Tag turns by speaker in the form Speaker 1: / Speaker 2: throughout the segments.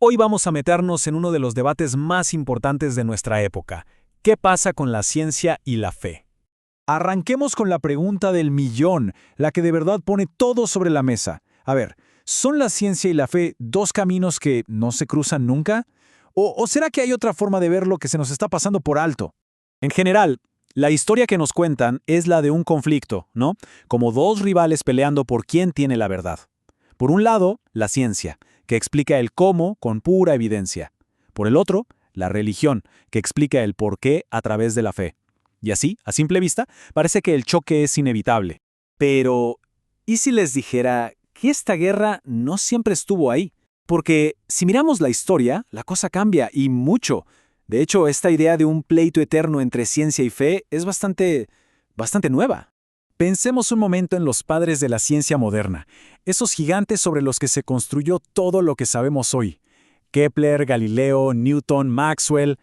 Speaker 1: Hoy vamos a meternos en uno de los debates más importantes de nuestra época. ¿Qué pasa con la ciencia y la fe?
Speaker 2: Arranquemos con la pregunta del millón, la que de verdad pone todo sobre la mesa. A ver, ¿son la ciencia y la fe dos caminos que no se cruzan nunca? ¿O será que hay otra forma de ver lo que se nos está pasando por alto?
Speaker 1: En general, la historia que nos cuentan es la de un conflicto, ¿no? Como dos rivales peleando por quién tiene la verdad. Por un lado, la ciencia, que explica el cómo con pura evidencia. Por el otro, la religión, que explica el por qué a través de la fe. Y así, a simple vista, parece que el choque es inevitable. Pero, ¿y si les dijera que esta guerra no siempre estuvo ahí? Porque si miramos la historia, la cosa cambia, y mucho. De hecho, esta idea de un pleito eterno entre ciencia y fe es bastante nueva. Pensemos un momento en los padres de la ciencia moderna, esos gigantes sobre los que se construyó todo lo que sabemos hoy. Kepler, Galileo, Newton, Maxwell.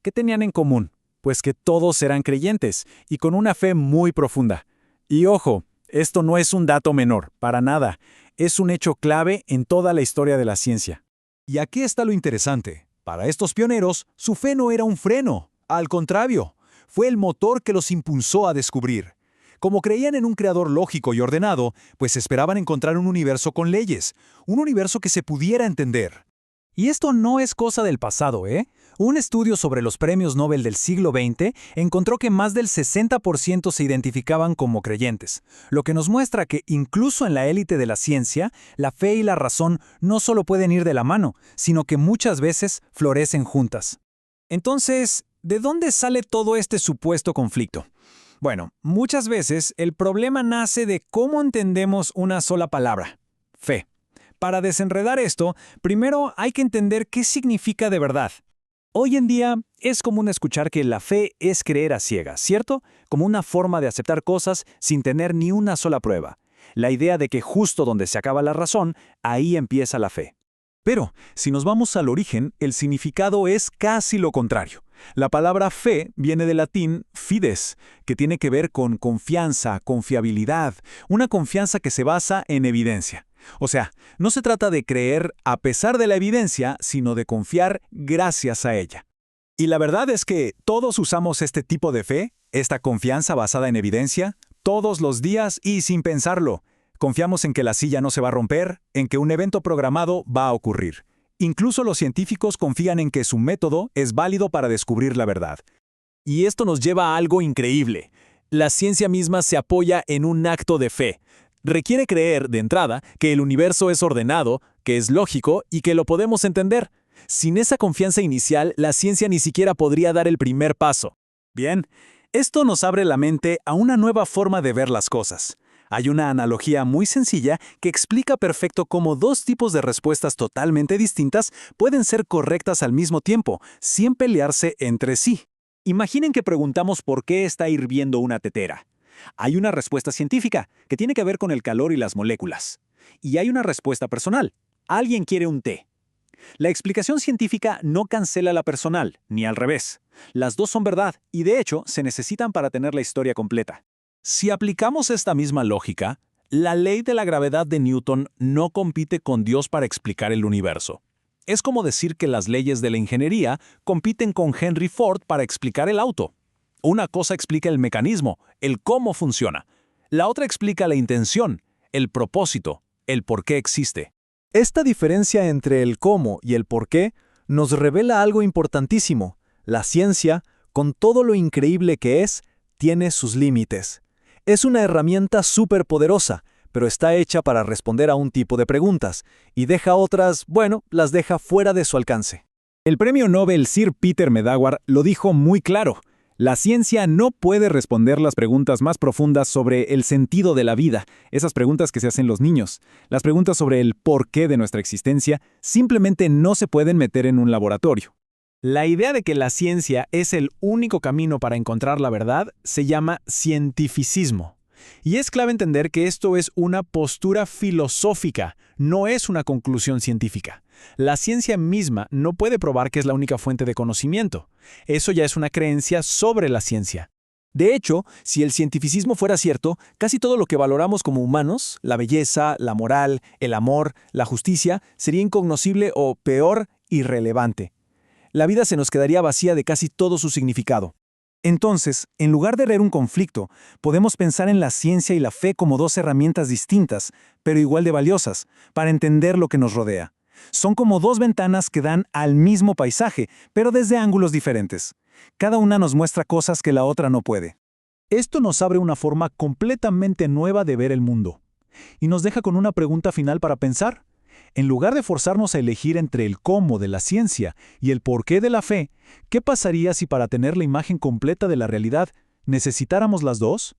Speaker 1: ¿Qué tenían en común? Pues que todos eran creyentes, y con una fe muy profunda. Y ojo, esto no es un dato menor, para nada. Es un hecho clave en toda la historia de la ciencia.
Speaker 2: Y aquí está lo interesante. Para estos pioneros, su fe no era un freno. Al contrario, fue el motor que los impulsó a descubrir. Como creían en un creador lógico y ordenado, pues esperaban encontrar un universo con leyes, un universo que se pudiera entender.
Speaker 1: Y esto no es cosa del pasado, ¿eh? Un estudio sobre los premios Nobel del siglo XX encontró que más del 60% se identificaban como creyentes, lo que nos muestra que incluso en la élite de la ciencia, la fe y la razón no solo pueden ir de la mano, sino que muchas veces florecen juntas. Entonces, ¿de dónde sale todo este supuesto conflicto? Bueno, muchas veces el problema nace de cómo entendemos una sola palabra: fe. Para desenredar esto, primero hay que entender qué significa de verdad. Hoy en día es común escuchar que la fe es creer a ciegas, ¿cierto? Como una forma de aceptar cosas sin tener ni una sola prueba. La idea de que justo donde se acaba la razón, ahí empieza la fe. Pero, si nos vamos al origen, el significado es casi lo contrario. La palabra fe viene del latín fides, que tiene que ver con confianza, confiabilidad, una confianza que se basa en evidencia. O sea, no se trata de creer a pesar de la evidencia, sino de confiar gracias a ella. Y la verdad es que todos usamos este tipo de fe, esta confianza basada en evidencia, todos los días y sin pensarlo. Confiamos en que la silla no se va a romper, en que un evento programado va a ocurrir. Incluso los científicos confían en que su método es válido para descubrir la verdad. Y esto nos lleva a algo increíble. La ciencia misma se apoya en un acto de fe. Requiere creer, de entrada, que el universo es ordenado, que es lógico y que lo podemos entender. Sin esa confianza inicial, la ciencia ni siquiera podría dar el primer paso. Bien, esto nos abre la mente a una nueva forma de ver las cosas. Hay una analogía muy sencilla que explica perfecto cómo dos tipos de respuestas totalmente distintas pueden ser correctas al mismo tiempo, sin pelearse entre sí. Imaginen que preguntamos por qué está hirviendo una tetera. Hay una respuesta científica, que tiene que ver con el calor y las moléculas. Y hay una respuesta personal. Alguien quiere un té. La explicación científica no cancela la personal, ni al revés. Las dos son verdad, y de hecho se necesitan para tener la historia completa. Si aplicamos esta misma lógica, la ley de la gravedad de Newton no compite con Dios para explicar el universo. Es como decir que las leyes de la ingeniería compiten con Henry Ford para explicar el auto. Una cosa explica el mecanismo, el cómo funciona. La otra explica la intención, el propósito, el por qué existe. Esta diferencia entre el cómo y el por qué nos revela algo importantísimo. La ciencia, con todo lo increíble que es, tiene sus límites. Es una herramienta súper poderosa, pero está hecha para responder a un tipo de preguntas, y deja otras, las deja fuera de su alcance. El premio Nobel Sir Peter Medawar lo dijo muy claro. La ciencia no puede responder las preguntas más profundas sobre el sentido de la vida, esas preguntas que se hacen los niños. Las preguntas sobre el porqué de nuestra existencia simplemente no se pueden meter en un laboratorio. La idea de que la ciencia es el único camino para encontrar la verdad se llama cientificismo. Y es clave entender que esto es una postura filosófica, no es una conclusión científica. La ciencia misma no puede probar que es la única fuente de conocimiento. Eso ya es una creencia sobre la ciencia. De hecho, si el cientificismo fuera cierto, casi todo lo que valoramos como humanos, la belleza, la moral, el amor, la justicia, sería incognoscible o, peor, irrelevante. La vida se nos quedaría vacía de casi todo su significado. Entonces, en lugar de ver un conflicto, podemos pensar en la ciencia y la fe como dos herramientas distintas, pero igual de valiosas, para entender lo que nos rodea. Son como dos ventanas que dan al mismo paisaje, pero desde ángulos diferentes. Cada una nos muestra cosas que la otra no puede.
Speaker 2: Esto nos abre una forma completamente nueva de ver el mundo. Y nos deja con una pregunta final para pensar. En lugar de forzarnos a elegir entre el cómo de la ciencia y el porqué de la fe, ¿qué pasaría si para tener la imagen completa de la realidad necesitáramos las dos?